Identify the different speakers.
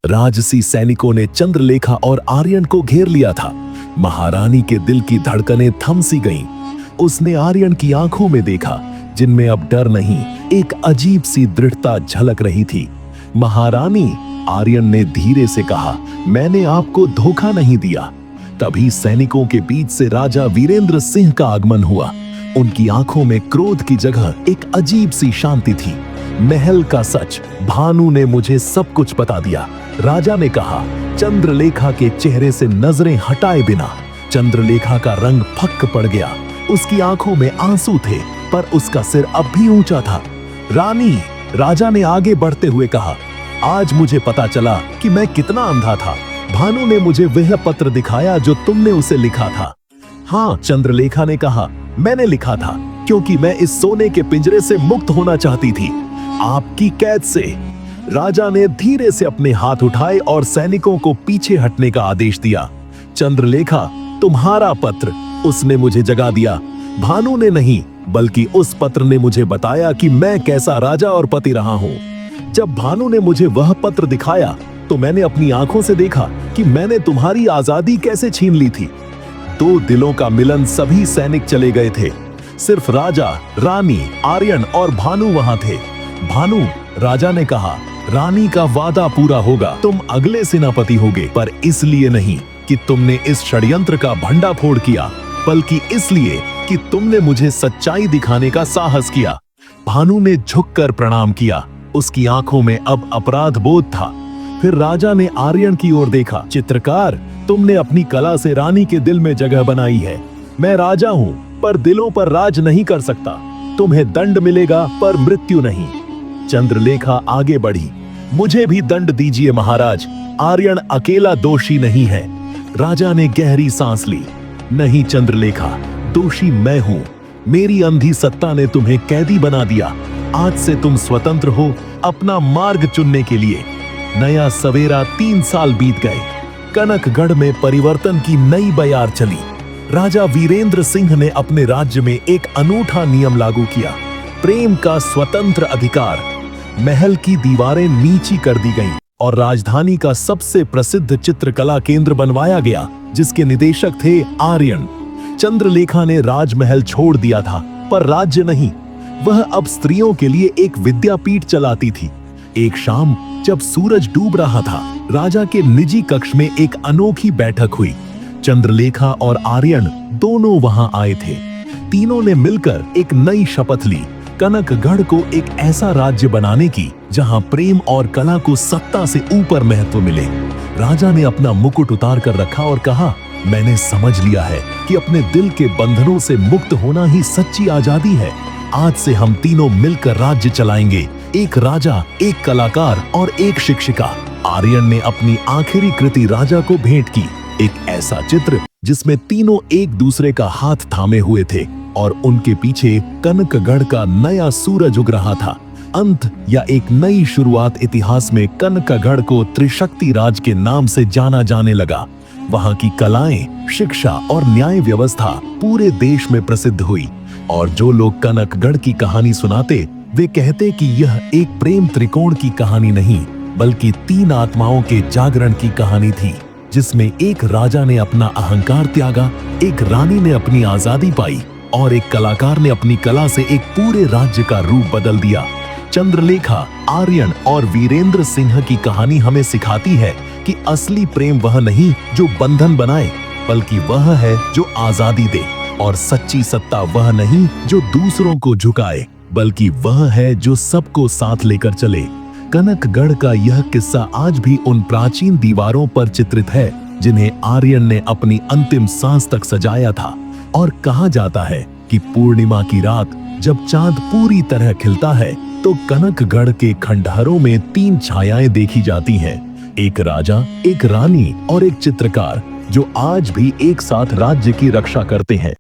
Speaker 1: राजसी सैनिकों ने चंद्रलेखा और आर्यन को घेर लिया था। महारानी के दिल की धड़कनें थम सी गईं। उसने आर्यन की आंखों में देखा, जिनमें अब डर नहीं, एक अजीब सी दृढ़ता झलक रही थी। महारानी, आर्यन ने धीरे से कहा, मैंने आपको धोखा नहीं दिया। तभी सैनिकों के बीच से राजा वीरेंद्र सिंह का आगमन हुआ। उनकी आंखों में क्रोध की जगह एक अजीब सी शांति थी। महल का सच, भानु ने मुझे सब कुछ बता दिया, राजा ने कहा। चंद्रलेखा के चेहरे से नजरें हटाए बिना चंद्रलेखा का रंग फक्क पड़ गया। उसकी आंखों में आंसू थे, पर उसका सिर अब भी ऊंचा था। रानी, राजा ने आगे बढ़ते हुए कहा, आज मुझे पता चला कि मैं कितना अंधा था। भानु ने मुझे वह पत्र दिखाया जो तुमने उसे लिखा था। हाँ, चंद्रलेखा ने कहा, मैंने लिखा था क्योंकि मैं इस सोने के पिंजरे से मुक्त होना चाहती थी, आपकी कैद से। राजा ने धीरे से अपने हाथ उठाए और सैनिकों को पीछे हटने का आदेश दिया। चंद्रलेखा, तुम्हारा पत्र, उसने मुझे जगा दिया। भानु ने नहीं, बल्कि उस पत्र ने मुझे बताया कि मैं कैसा राजा और पति रहा हूं। जब भानु ने मुझे वह पत्र दिखाया तो मैंने अपनी आंखों से देखा कि मैंने तुम्हारी आजादी कैसे छीन ली थी। दो दिलों का मिलन, सभी सैनिक चले गए थे। सिर्फ राजा, रानी, आर्यन और भानु वहां थे। भानु, राजा ने कहा, रानी का वादा पूरा होगा, तुम अगले सेनापति होगे, पर इसलिए नहीं कि तुमने इस षड्यंत्र का भंडाफोड़ किया, बल्कि इसलिए कि तुमने मुझे सच्चाई दिखाने का साहस किया। भानु ने झुककर प्रणाम किया। उसकी आंखों में अब अपराध बोध था। फिर राजा ने आर्यन की ओर देखा। चित्रकार, तुमने अपनी कला से रानी के दिल में जगह बनाई है। मैं राजा हूं, पर दिलों पर राज नहीं कर सकता। तुम्हें दंड मिलेगा, पर मृत्यु नहीं। चंद्रलेखा आगे बढ़ी। मुझे भी दंड दीजिए महाराज, आर्यन अकेला दोषी नहीं है। राजा ने गहरी सांस ली। नहीं चंद्रलेखा, दोषी मैं हूं। मेरी अंधी सत्ता ने तुम्हें कैदी बना दिया। आज से तुम स्वतंत्र हो अपना मार्ग चुनने के लिए। नया सवेरा, 3 साल बीत गए। कनकगढ़ में परिवर्तन की नई बयार चली। राजा वीरेंद्र सिंह ने अपने राज्य में एक अनूठा नियम लागू किया, प्रेम का स्वतंत्र अधिकार। महल की दीवारें नीची कर दी गईं और राजधानी का सबसे प्रसिद्ध चित्रकला केंद्र बनवाया गया, जिसके निदेशक थे आर्यन। चंद्रलेखा ने राजमहल छोड़ दिया था, पर राज्य नहीं। वह अब स्त्रियों के लिए एक विद्यापीठ चलाती थी। एक शाम जब सूरज डूब रहा था, राजा के निजी कक्ष में एक अनोखी बैठक हुई। चंद्रलेखा और आर्यन दोनों वहां आए थे। तीनों ने मिलकर एक नई शपथ ली, कनकगढ़ को एक ऐसा राज्य बनाने की जहां प्रेम और कला को सत्ता से ऊपर महत्व मिले। राजा ने अपना मुकुट उतार कर रखा और कहा, मैंने समझ लिया है कि अपने दिल के बंधनों से मुक्त होना ही सच्ची आजादी है। आज से हम तीनों मिलकर राज्य चलाएंगे, एक राजा, एक कलाकार और एक शिक्षिका। आर्यन ने अपनी आखिरी कृति राजा को भेंट की, एक ऐसा चित्र जिसमें तीनों एक दूसरे का हाथ थामे हुए थे और उनके पीछे कनकगढ़ का नया सूरज उग रहा था। अंत या एक नई शुरुआत इतिहास में कनकगढ़ को त्रिशक्ति राज के नाम से जाना जाने लगा। वहां की कलाएं, शिक्षा और न्याय व्यवस्था पूरे देश में प्रसिद्ध हुई और जो लोग कनकगढ़ की कहानी सुनाते, वे कहते कि यह एक प्रेम त्रिकोण की कहानी नहीं, बल्कि 3 आत्माओं के जागरण की कहानी थी, जिसमें एक राजा ने अपना अहंकार त्यागा, एक रानी ने अपनी आजादी पाई और एक कलाकार ने अपनी कला से एक पूरे राज्य का रूप बदल दिया। चंद्रलेखा, आर्यन और वीरेंद्र सिंह की कहानी हमें सिखाती है कि असली प्रेम वह नहीं जो बंधन बनाए, बल्कि वह है जो आजादी दे, और सच्ची सत्ता वह नहीं जो दूसरों को झुकाए, बल्कि वह है जो सबको साथ लेकर चले। कनकगढ़ का यह किस्सा आज भी उन प्राचीन दीवारों पर चित्रित है, जिन्हें आर्यन ने अपनी अंतिम सांस तक सजाया था। और कहा जाता है कि पूर्णिमा की रात जब चांद पूरी तरह खिलता है, तो कनकगढ़ के खंडहरों में 3 छायाएं देखी जाती हैं, एक राजा, एक रानी और एक चित्रकार, जो आज भी एक साथ राज्य की रक्षा करते हैं।